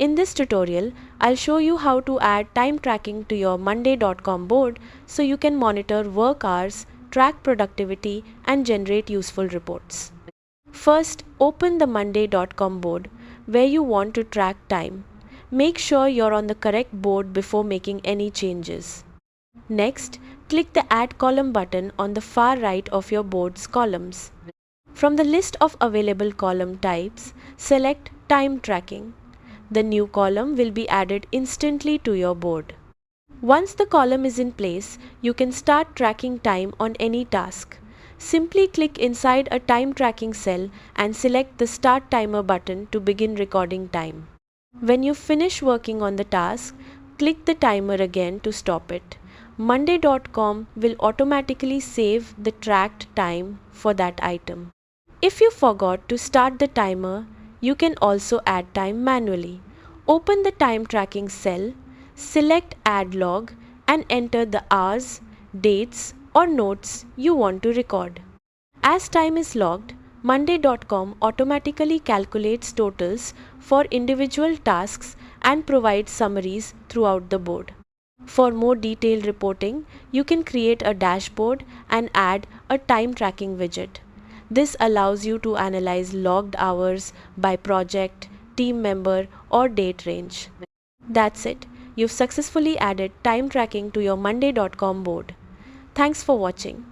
In this tutorial, I'll show you how to add time tracking to your monday.com board so you can monitor work hours, track productivity, and generate useful reports. First, open the monday.com board where you want to track time. Make sure you're on the correct board before making any changes. Next, click the Add Column button on the far right of your board's columns. From the list of available column types, select Time Tracking. The new column will be added instantly to your board. Once the column is in place, you can start tracking time on any task. Simply click inside a time tracking cell and select the Start Timer button to begin recording time. When you finish working on the task, click the timer again to stop it. Monday.com will automatically save the tracked time for that item. If you forgot to start the timer, you can also add time manually. Open the time tracking cell, select Add Log, and enter the hours, dates, or notes you want to record. As time is logged, monday.com automatically calculates totals for individual tasks and provides summaries throughout the board. For more detailed reporting, you can create a dashboard and add a time tracking widget. This allows you to analyze logged hours by project, team member, or date range. That's it. You've successfully added time tracking to your monday.com board. Thanks for watching.